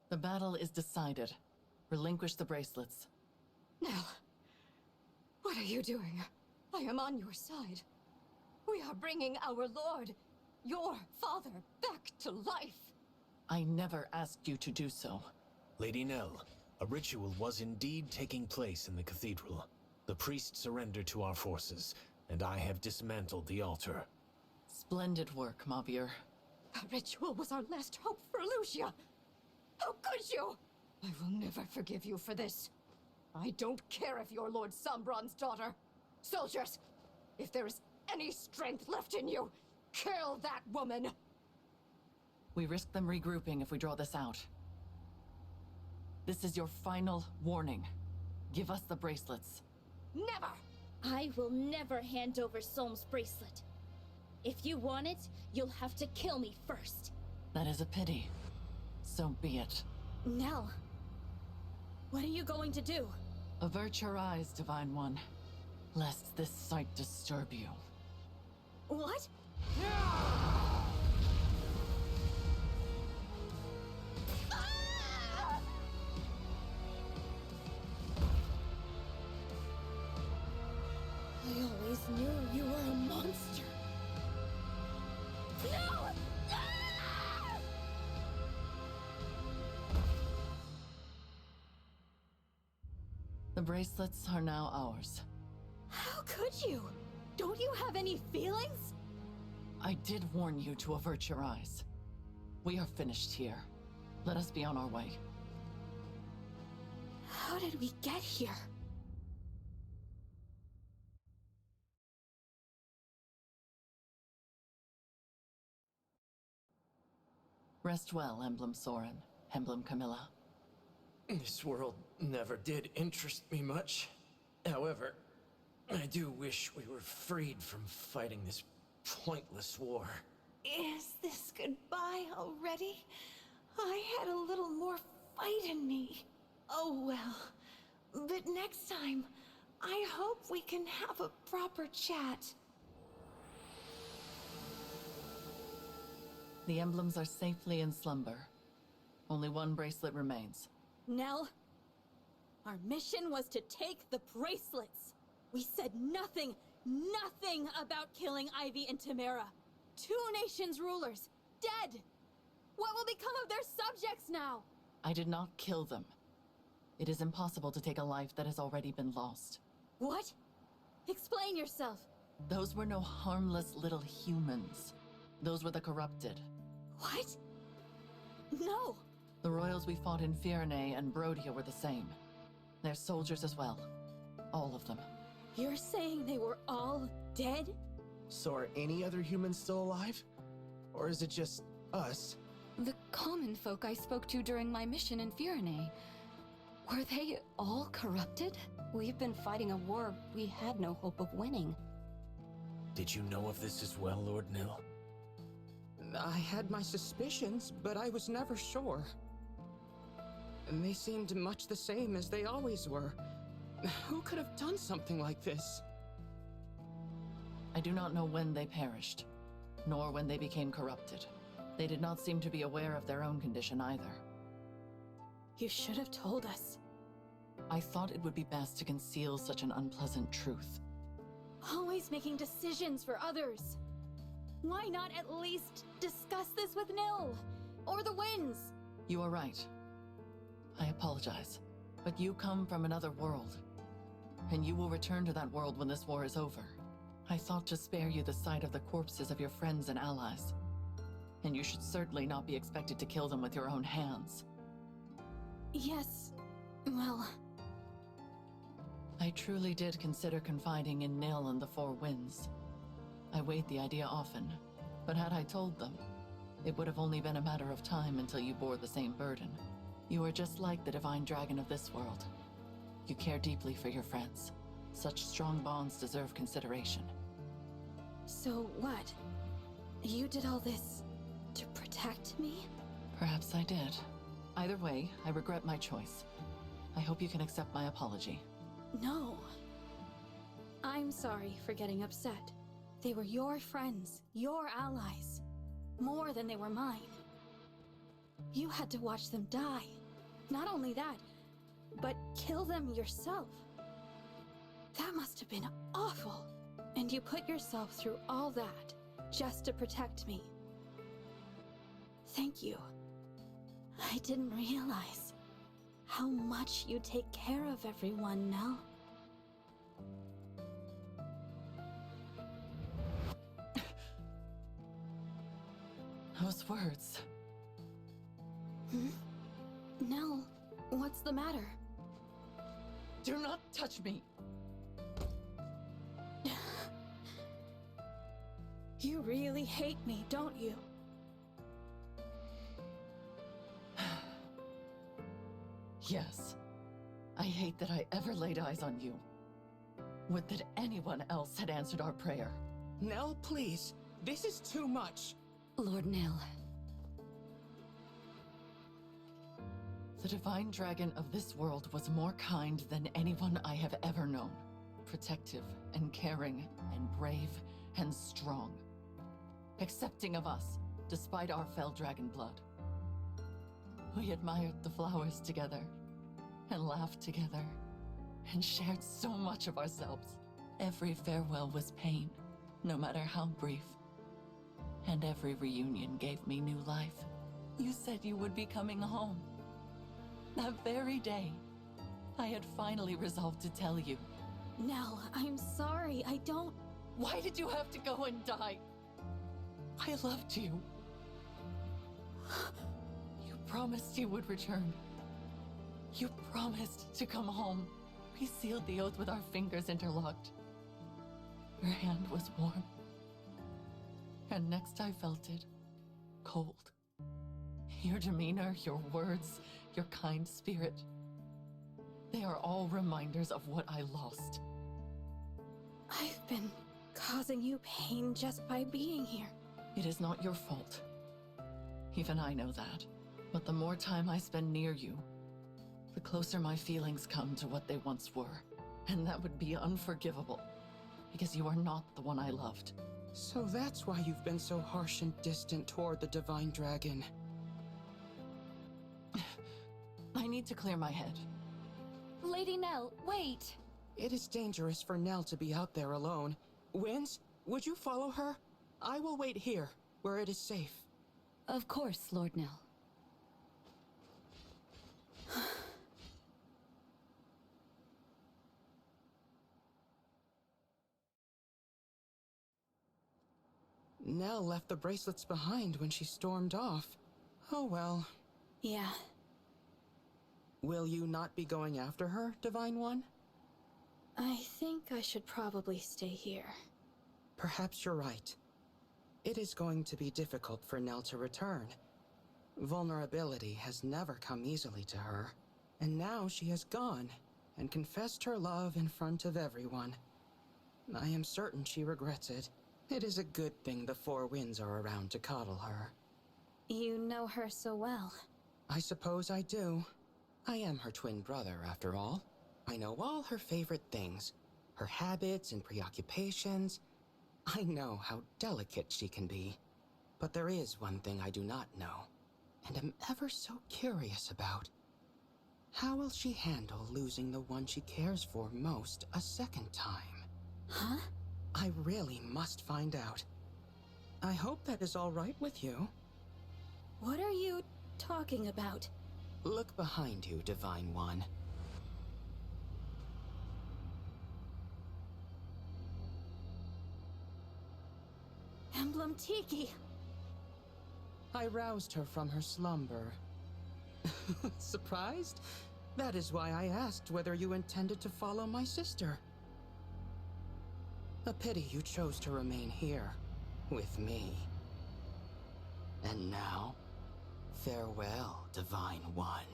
The battle is decided. Relinquish the bracelets. Nell, what are you doing? I am on your side. We are bringing our lord, your father, back to life. I never asked you to do so. Lady Nell, a ritual was indeed taking place in the cathedral. The priest surrendered to our forces, and I have dismantled the altar. Splendid work, Mavier. That ritual was our last hope for Lucia. How could you? I will never forgive you for this. I don't care if you're Lord Sombron's daughter. Soldiers, if there is any strength left in you, kill that woman! We risk them regrouping if we draw this out. This is your final warning. Give us the bracelets. Never! I will never hand over Solm's bracelet. If you want it, you'll have to kill me first. That is a pity. So be it. Nell, what are you going to do? Avert your eyes, Divine One, lest this sight disturb you. What? I always knew you were a monster. No! Ah! The bracelets are now ours. How could you? Don't you have any feelings? I did warn you to avert your eyes. We are finished here. Let us be on our way. How did we get here? Rest well, Emblem Soren, Emblem Camilla. This world never did interest me much. However, I do wish we were freed from fighting this pointless war. Is this goodbye already? I had a little more fight in me. Oh well. But next time, I hope we can have a proper chat. The emblems are safely in slumber. Only one bracelet remains. Nell, our mission was to take the bracelets. We said nothing about killing Ivy and Tamara. 2 nations' rulers, dead. What will become of their subjects now? I did not kill them. It is impossible to take a life that has already been lost. What? Explain yourself. Those were no harmless little humans. Those were the corrupted. What? No. The royals we fought in Firenze and Brodia were the same. They're soldiers as well. All of them. You're saying they were all dead? So are any other humans still alive? Or is it just us? The common folk I spoke to during my mission in Firenze. Were they all corrupted? We've been fighting a war we had no hope of winning. Did you know of this as well, Lord Nil? I had my suspicions, but I was never sure. And they seemed much the same as they always were. Who could have done something like this? I do not know when they perished, nor when they became corrupted. They did not seem to be aware of their own condition either. You should have told us. I thought it would be best to conceal such an unpleasant truth. Always making decisions for others. Why not at least discuss this with Nil? Or the Winds? You are right. I apologize. But you come from another world. And you will return to that world when this war is over. I thought to spare you the sight of the corpses of your friends and allies. And you should certainly not be expected to kill them with your own hands. Yes, well... I truly did consider confiding in Nil and the Four Winds. I weighed the idea often, but had I told them, it would have only been a matter of time until you bore the same burden. You are just like the divine dragon of this world. You care deeply for your friends. Such strong bonds deserve consideration. So what? You did all this to protect me? Perhaps I did. Either way, I regret my choice. I hope you can accept my apology. No. I'm sorry for getting upset. They were your friends, your allies. More than they were mine. You had to watch them die. Not only that, but kill them yourself. That must have been awful. And you put yourself through all that just to protect me. Thank you. I didn't realize how much you take care of everyone, Nell. Those words. Nell, what's the matter? Do not touch me! You really hate me, don't you? Yes. I hate that I ever laid eyes on you. Would that anyone else had answered our prayer. Nell, please. This is too much. Lord Nell. The divine dragon of this world was more kind than anyone I have ever known. Protective and caring and brave and strong. Accepting of us, despite our fell dragon blood. We admired the flowers together, and laughed together, and shared so much of ourselves. Every farewell was pain, no matter how brief. And every reunion gave me new life. You said you would be coming home. That very day, I had finally resolved to tell you. Nell, I'm sorry, I don't... Why did you have to go and die? I loved you. You promised you would return. You promised to come home. We sealed the oath with our fingers interlocked. Your hand was warm. And next I felt it, cold. Your demeanor, your words, your kind spirit. They are all reminders of what I lost. I've been causing you pain just by being here. It is not your fault. Even I know that. But the more time I spend near you, the closer my feelings come to what they once were. And that would be unforgivable, because you are not the one I loved. So that's why you've been so harsh and distant toward the Divine Dragon. I need to clear my head. Lady Nell, wait! It is dangerous for Nell to be out there alone. Winds, would you follow her? I will wait here, where it is safe. Of course, Lord Nell. Nell left the bracelets behind when she stormed off. Oh well. Yeah. Will you not be going after her, Divine One? I think I should probably stay here. Perhaps you're right. It is going to be difficult for Nell to return. Vulnerability has never come easily to her, and now she has gone and confessed her love in front of everyone. I am certain she regrets it. It is a good thing the Four Winds are around to coddle her. You know her so well. I suppose I do. I am her twin brother, after all. I know all her favorite things, her habits and preoccupations. I know how delicate she can be. But there is one thing I do not know, and am ever so curious about. How will she handle losing the one she cares for most a second time? Huh? I really must find out. I hope that is all right with you. What are you talking about? Look behind you, Divine One. Emblem Tiki! I roused her from her slumber. Surprised? That is why I asked whether you intended to follow my sister. A pity you chose to remain here, with me. And now, farewell, Divine One.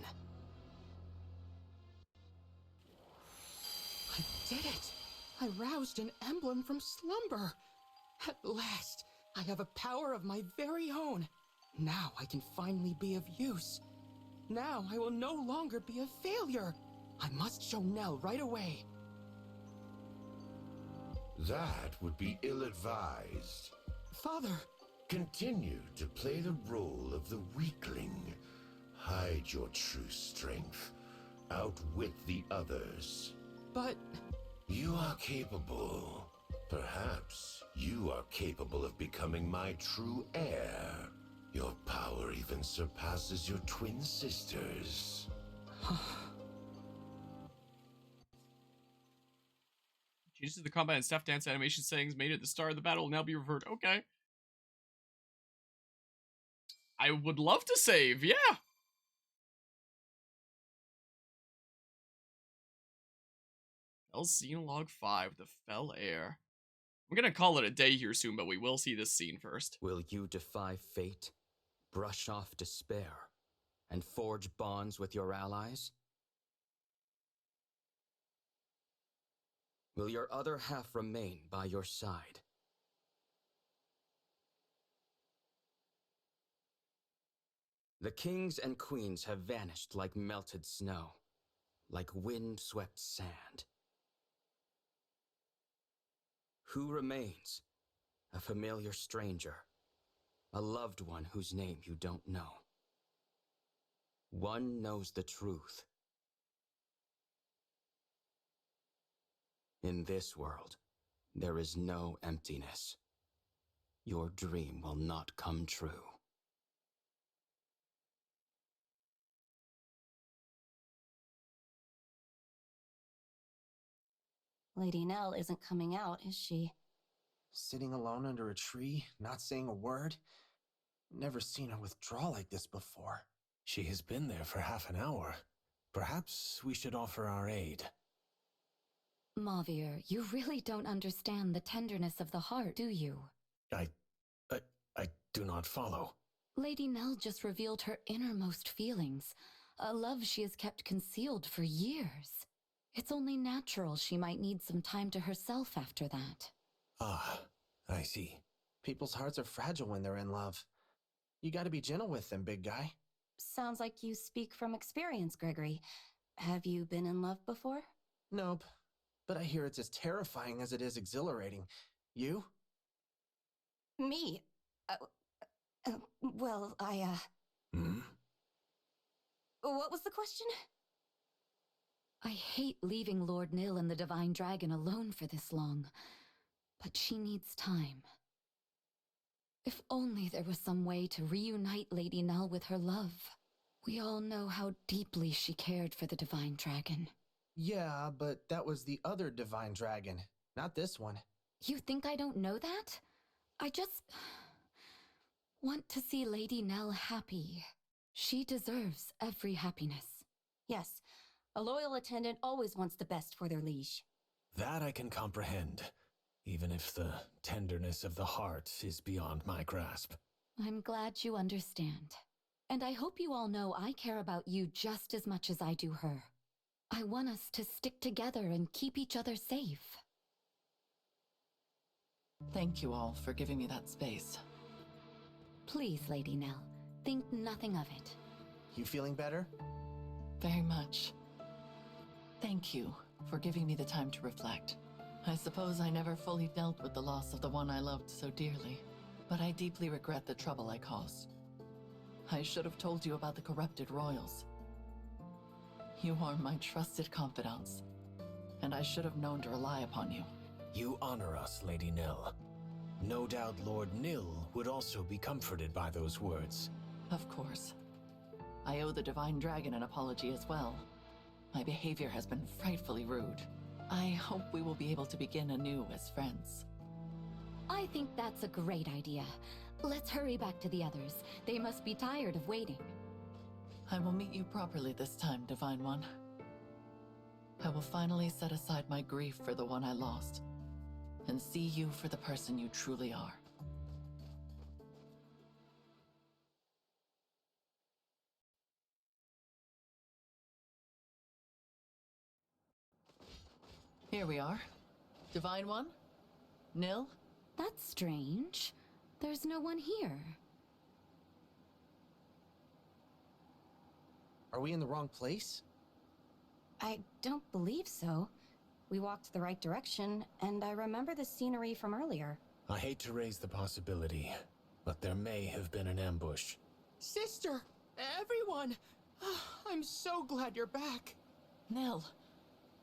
I did it! I roused an emblem from slumber! At last, I have a power of my very own. Now I can finally be of use. Now I will no longer be a failure. I must show Nell right away. That would be ill-advised. Father! Continue to play the role of the weakling, hide your true strength. Outwit the others. But... You are capable. Perhaps you are capable of becoming my true heir. Your power even surpasses your twin sisters. Changes to the combat and staff dance animation settings made at the start of the battle will now be reverted. Okay. I would love to save, yeah. Xenologue 5, the Fell Heir. We're gonna call it a day here soon, but we will see this scene first. Will you defy fate, brush off despair, and forge bonds with your allies? Will your other half remain by your side? The kings and queens have vanished like melted snow, like wind-swept sand. Who remains? A familiar stranger, a loved one whose name you don't know. One knows the truth. In this world, there is no emptiness. Your dream will not come true. Lady Nell isn't coming out, is she? Sitting alone under a tree, not saying a word? Never seen her withdraw like this before. She has been there for half an hour. Perhaps we should offer our aid. Mauvier, you really don't understand the tenderness of the heart, do you? I do not follow. Lady Nell just revealed her innermost feelings, a love she has kept concealed for years. It's only natural she might need some time to herself after that. Ah, I see. People's hearts are fragile when they're in love. You gotta be gentle with them, big guy. Sounds like you speak from experience, Gregory. Have you been in love before? Nope. But I hear it's as terrifying as it is exhilarating. You? Me? Well, Hmm? What was the question? I hate leaving Lord Nil and the Divine Dragon alone for this long, but she needs time. If only there was some way to reunite Lady Nell with her love. We all know how deeply she cared for the Divine Dragon. Yeah, but that was the other Divine Dragon, not this one. You think I don't know that? I just want to see Lady Nell happy. She deserves every happiness. Yes, a loyal attendant always wants the best for their liege. That I can comprehend, even if the tenderness of the heart is beyond my grasp. I'm glad you understand. And I hope you all know I care about you just as much as I do her. I want us to stick together and keep each other safe. Thank you all for giving me that space. Please, Lady Nell, think nothing of it. You feeling better? Very much. Thank you for giving me the time to reflect. I suppose I never fully dealt with the loss of the one I loved so dearly, but I deeply regret the trouble I caused. I should have told you about the corrupted royals. You are my trusted confidants, and I should have known to rely upon you. You honor us, Lady Nell. No doubt Lord Nil would also be comforted by those words. Of course. I owe the Divine Dragon an apology as well. My behavior has been frightfully rude. I hope we will be able to begin anew as friends. I think that's a great idea. Let's hurry back to the others. They must be tired of waiting. I will meet you properly this time, Divine One. I will finally set aside my grief for the one I lost, and see you for the person you truly are. Here we are. Divine One? Nil? That's strange. There's no one here. Are we in the wrong place? I don't believe so. We walked the right direction, and I remember the scenery from earlier. I hate to raise the possibility, but there may have been an ambush. Sister! Everyone! I'm so glad you're back. Nil,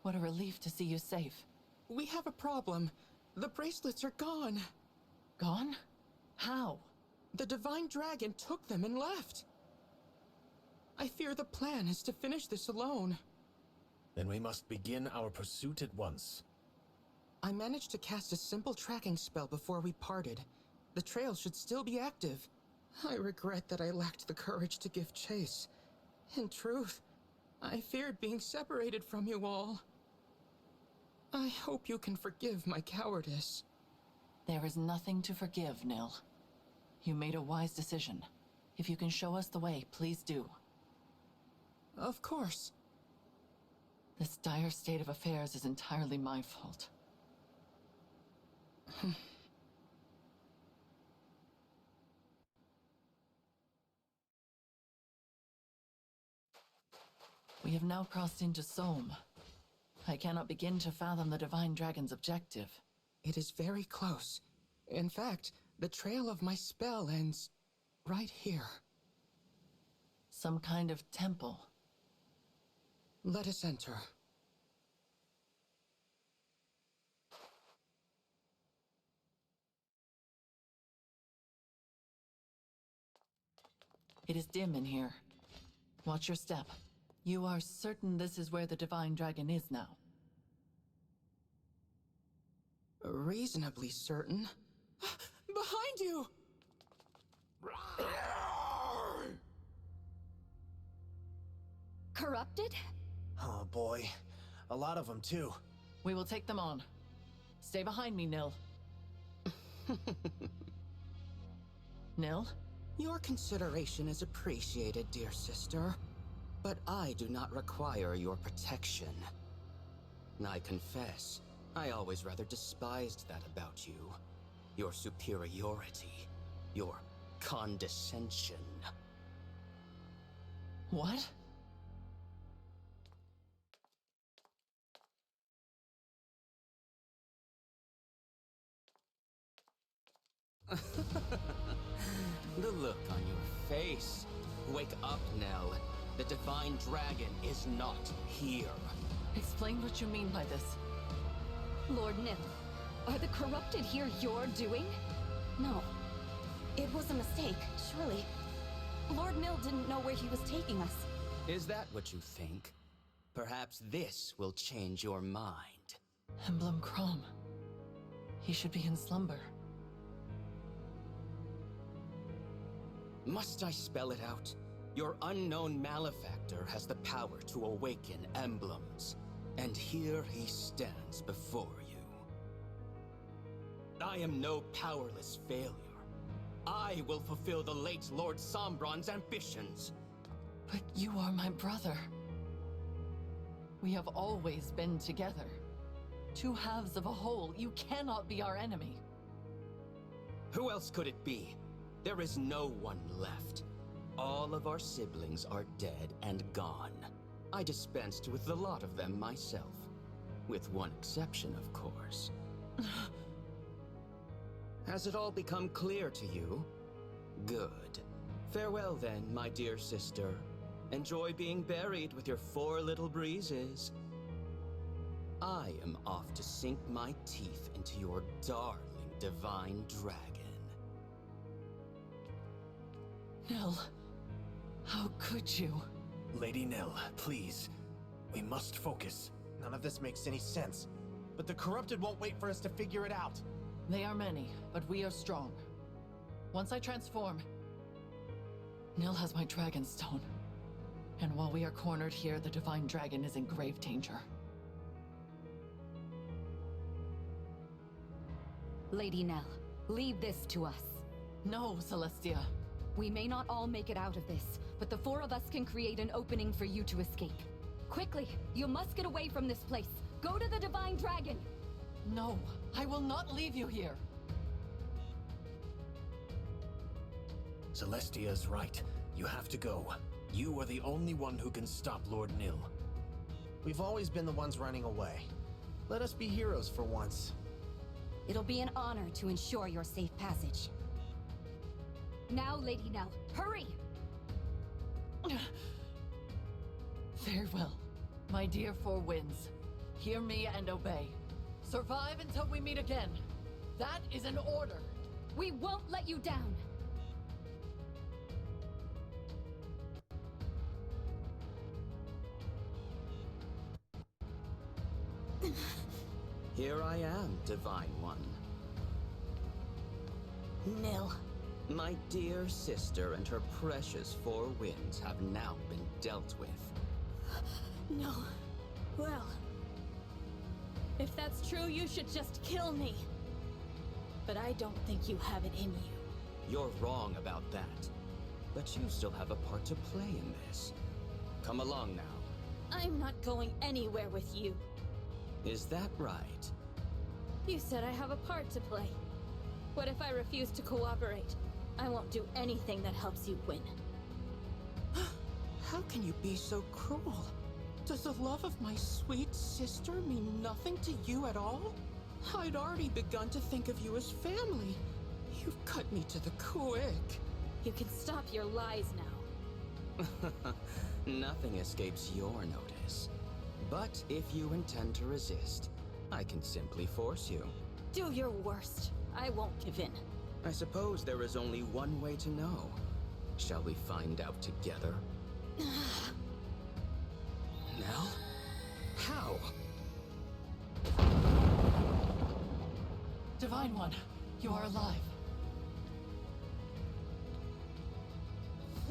what a relief to see you safe. We have a problem. The bracelets are gone. Gone? How? The Divine Dragon took them and left. I fear the plan is to finish this alone. Then we must begin our pursuit at once. I managed to cast a simple tracking spell before we parted. The trail should still be active. I regret that I lacked the courage to give chase. In truth, I feared being separated from you all. I hope you can forgive my cowardice. There is nothing to forgive, Nil. You made a wise decision. If you can show us the way, please do. Of course. This dire state of affairs is entirely my fault. We have now crossed into Somme. I cannot begin to fathom the Divine Dragon's objective. It is very close. In fact, the trail of my spell ends right here. Some kind of temple. Let us enter. It is dim in here. Watch your step. You are certain this is where the Divine Dragon is now? Reasonably certain. Behind you! Corrupted? Oh boy, a lot of them too. We will take them on. Stay behind me, Nil. Nil? Your consideration is appreciated, dear sister. But I do not require your protection. I confess, I always rather despised that about you. Your superiority. Your condescension. What? The look on your face. Wake up, Nell. The Divine Dragon is not here. Explain what you mean by this. Lord Nil, are the corrupted here your doing? No. It was a mistake, surely. Lord Nil didn't know where he was taking us. Is that what you think? Perhaps this will change your mind. Emblem Crom. He should be in slumber. Must I spell it out? Your unknown malefactor has the power to awaken emblems, and here he stands before you. I am no powerless failure. I will fulfill the late Lord Sombron's ambitions. But you are my brother. We have always been together. Two halves of a whole. You cannot be our enemy. Who else could it be? There is no one left. All of our siblings are dead and gone. I dispensed with the lot of them myself. With one exception, of course. Has it all become clear to you? Good. Farewell then, my dear sister. Enjoy being buried with your 4 little breezes. I am off to sink my teeth into your darling Divine Dragon. Nil, how could you? Lady Nell, please. We must focus. None of this makes any sense. But the corrupted won't wait for us to figure it out. They are many, but we are strong. Once I transform, Nil has my dragon stone. And while we are cornered here, the Divine Dragon is in grave danger. Lady Nell, leave this to us. No, Celestia. We may not all make it out of this, but the 4 of us can create an opening for you to escape. Quickly, you must get away from this place. Go to the Divine Dragon! No, I will not leave you here. Celestia's right. You have to go. You are the only one who can stop Lord Nil. We've always been the ones running away. Let us be heroes for once. It'll be an honor to ensure your safe passage. Now, Lady Nell, hurry! Very well. My dear Four Winds, hear me and obey. Survive until we meet again. That is an order. We won't let you down. Here I am, Divine One. Nil. My dear sister and her precious Four Winds have now been dealt with. No. Well, if that's true, you should just kill me. But I don't think you have it in you. You're wrong about that. But you still have a part to play in this. Come along now. I'm not going anywhere with you. Is that right? You said I have a part to play. What if I refuse to cooperate? I won't do anything that helps you win. How can you be so cruel? Does the love of my sweet sister mean nothing to you at all? I'd already begun to think of you as family. You've cut me to the quick. You can stop your lies now. Nothing escapes your notice. But if you intend to resist, I can simply force you. Do your worst. I won't give in. I suppose there is only one way to know. Shall we find out together? Nell? How? Divine One, you are alive.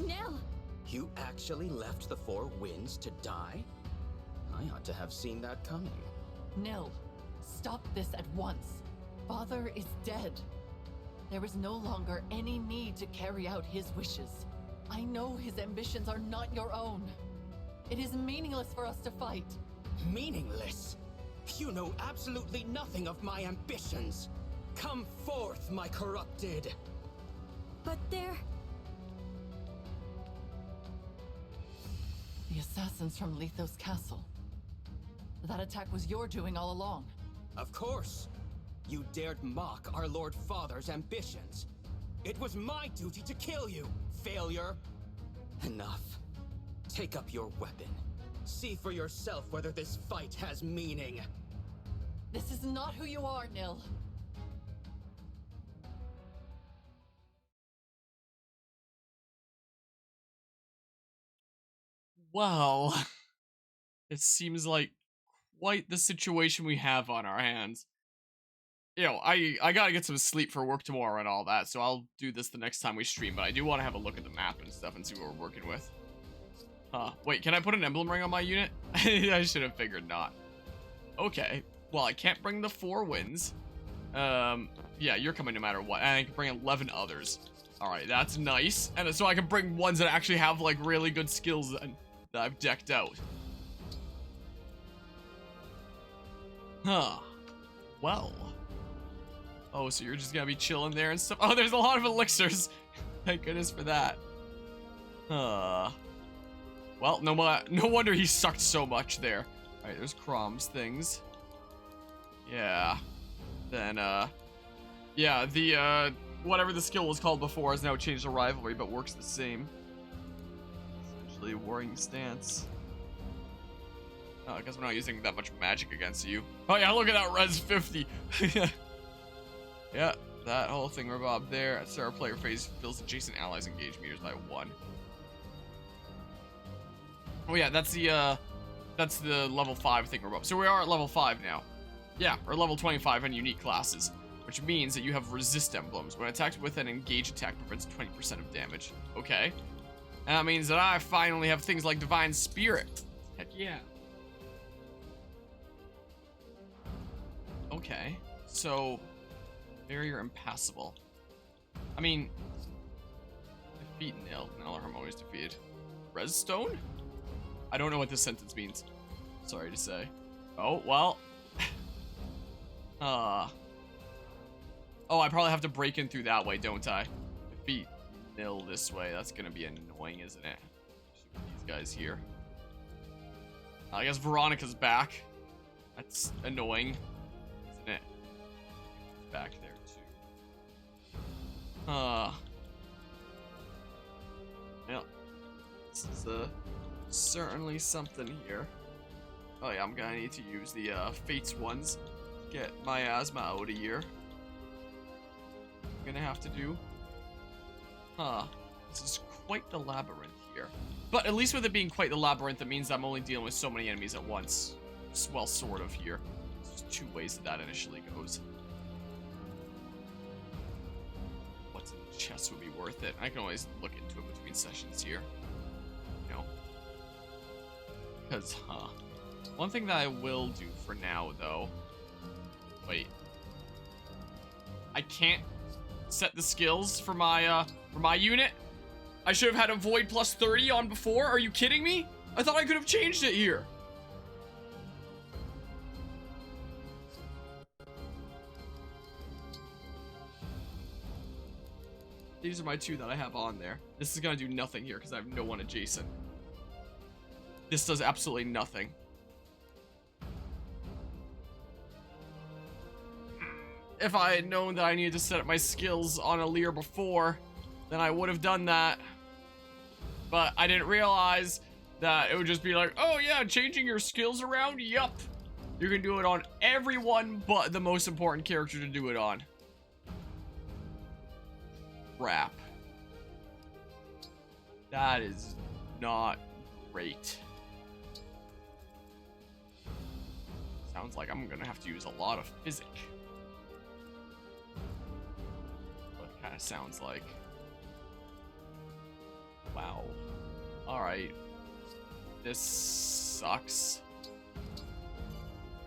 Nell! You actually left the Four Winds to die? I ought to have seen that coming. Nil, stop this at once. Father is dead. There is no longer any need to carry out his wishes. I know his ambitions are not your own. It is meaningless for us to fight. Meaningless? You know absolutely nothing of my ambitions. Come forth, my corrupted. But they're... The assassins from Lethos Castle. That attack was your doing all along. Of course. You dared mock our Lord Father's ambitions. It was my duty to kill you, failure. Enough. Take up your weapon. See for yourself whether this fight has meaning. This is not who you are, Nil. Well, it seems like quite the situation we have on our hands. You know, I gotta get some sleep for work tomorrow and all that, so I'll do this the next time we stream, but I do want to have a look at the map and stuff and see what we're working with. Wait, can I put an emblem ring on my unit? I should have figured not. Okay, well, I can't bring the Four Winds. Yeah, you're coming no matter what, and I can bring 11 others. Alright, that's nice. And so I can bring ones that actually have, like, really good skills that I've decked out. Huh. Well. Oh, so you're just gonna be chilling there and stuff? Oh, there's a lot of elixirs. Thank goodness for that. Well, no wonder he sucked so much there. Alright, there's Crom's things. Yeah. Then, yeah, the, whatever the skill was called before has now changed to rivalry, but works the same. Essentially a warring stance. Oh, I guess we're not using that much magic against you. Oh yeah, look at that res 50. Yeah, that whole thing revolved there. At start of player phase, fills adjacent allies engaged meters by 1. Oh yeah, that's the level 5 thing revolved. So we are at level 5 now. Yeah, we're level 25 on unique classes, which means that you have resist emblems. When attacked with an engaged attack, prevents 20% of damage. Okay. And that means that I finally have things like Divine Spirit. Heck yeah. Okay, so barrier impassable. I mean, defeat Nil. Nil I'm always defeated. Redstone? I don't know what this sentence means. Sorry to say. Oh, well. Oh, I probably have to break in through that way, don't I? Defeat Nil this way. That's gonna be annoying, isn't it? These guys here. I guess Veronica's back. That's annoying. Isn't it? Back there too. Yeah. This is certainly something here. Oh yeah, I'm gonna need to use the Fates ones. Get my asthma out of here. I'm gonna have to do. Huh. This is quite the labyrinth here. But at least with it being quite the labyrinth, it means I'm only dealing with so many enemies at once. Well, sort of here. There's two ways that initially goes. What's in the chest would be worth it. I can always look into it between sessions here. You know. Because, one thing that I will do for now, though. Wait. I can't set the skills for my unit? I should have had a void plus 30 on before? Are you kidding me? I thought I could have changed it here. These are my two that I have on there. This is gonna do nothing here because I have no one adjacent. This does absolutely nothing. If I had known that I needed to set up my skills on a Lear before, then I would have done that. But I didn't realize that it would just be like, oh yeah, changing your skills around? Yup. You can do it on everyone but the most important character to do it on. Crap. That is not great. Sounds like I'm gonna have to use a lot of physic. What it kind of sounds like. Wow. Alright. This sucks.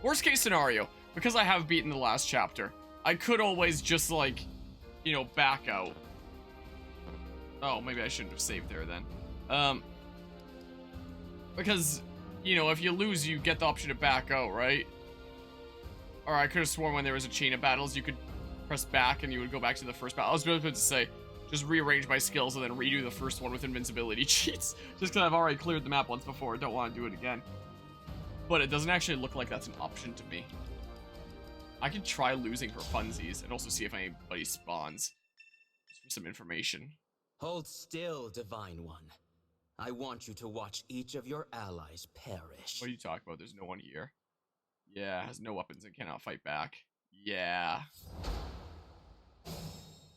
Worst case scenario, because I have beaten the last chapter, I could always just, like, you know, back out. Oh, maybe I shouldn't have saved there then. Because, you know, if you lose, you get the option to back out, right? Or I could have sworn when there was a chain of battles, you could press back and you would go back to the first battle. I was about to say, just rearrange my skills and then redo the first one with invincibility cheats. Just because I've already cleared the map once before. I don't want to do it again. But it doesn't actually look like that's an option to me. I could try losing for funsies and also see if anybody spawns. Just for some information. Hold still, Divine One. I want you to watch each of your allies perish. What are you talking about? There's no one here. Yeah, has no weapons and cannot fight back. Yeah.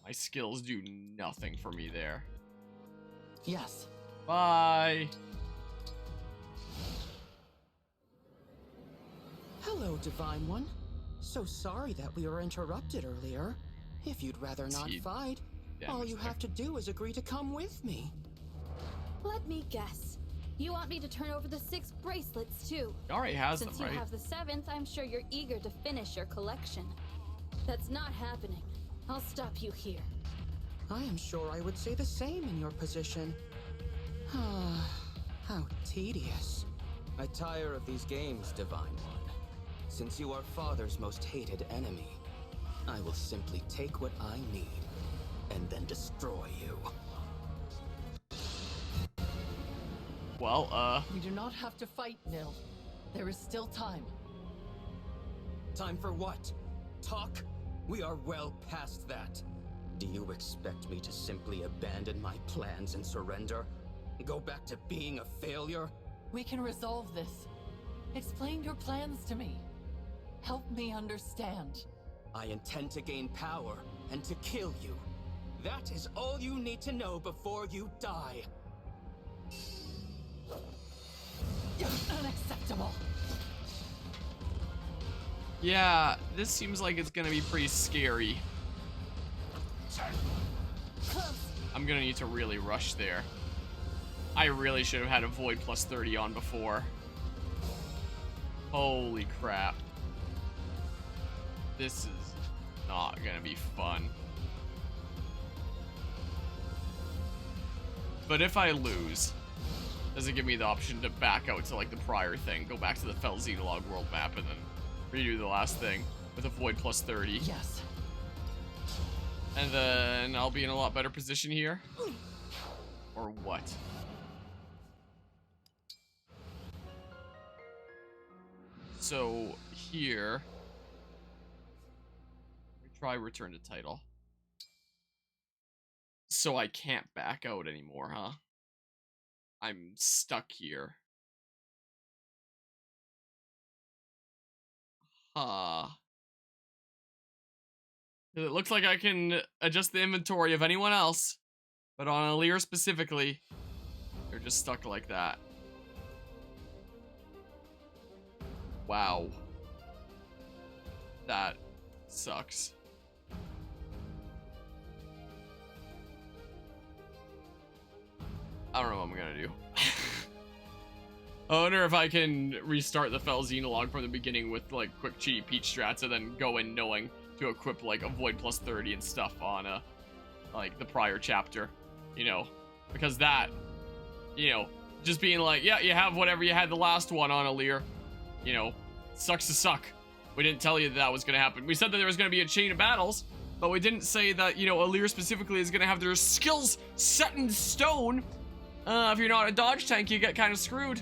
My skills do nothing for me there. Yes. Bye. Hello, Divine One. So sorry that we were interrupted earlier. If you'd rather not fight, all you have to do is agree to come with me. Let me guess. You want me to turn over the 6 bracelets, too? He already has Since them, right? you have the 7th, I'm sure you're eager to finish your collection. That's not happening. I'll stop you here. I am sure I would say the same in your position. How tedious. I tire of these games, Divine One. Since you are Father's most hated enemy, I will simply take what I need and then destroy you. Well, We do not have to fight, Nil. There is still time. Time for what? Talk? We are well past that. Do you expect me to simply abandon my plans and surrender? Go back to being a failure? We can resolve this. Explain your plans to me. Help me understand. I intend to gain power and to kill you. That is all you need to know before you die. Unacceptable. yeah, this seems like it's gonna be pretty scary. I'm gonna need to really rush there. I really should have had a void plus 30 on before. Holy crap. This is not gonna be fun. But if I lose, does it give me the option to back out to like the prior thing, go back to the Fel Xenologue world map, and then redo the last thing with a void plus 30? Yes. And then I'll be in a lot better position here? Or what? So here, we try return to title. So I can't back out anymore, huh? I'm stuck here. Huh. It looks like I can adjust the inventory of anyone else, but on Alir specifically, they're just stuck like that. Wow. That sucks. I don't know what I'm gonna do. I wonder if I can restart the Fel Xenologue from the beginning with like quick cheaty peach strats and then go in knowing to equip like Avoid plus 30 and stuff on like the prior chapter, you know, because that, you know, just being like, yeah, you have whatever you had the last one on Alir, you know, sucks to suck. We didn't tell you that was gonna happen. We said that there was gonna be a chain of battles, but we didn't say that, you know, Alir specifically is gonna have their skills set in stone. If you're not a dodge tank, you get kind of screwed.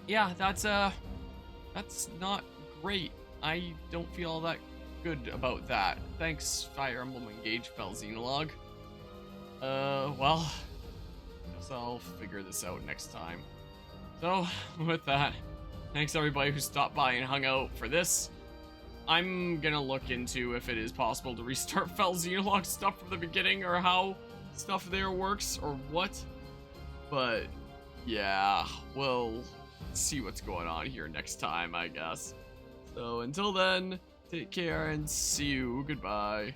Yeah, that's not great. I don't feel all that good about that. Thanks, Fire Emblem Engage Fel Xenologue. Well, guess I'll figure this out next time. So, with that, thanks everybody who stopped by and hung out for this. I'm gonna look into if it is possible to restart Fel Xenologue stuff from the beginning, or how stuff there works, or what. But, yeah, we'll see what's going on here next time, I guess. So, until then, take care and see you. Goodbye.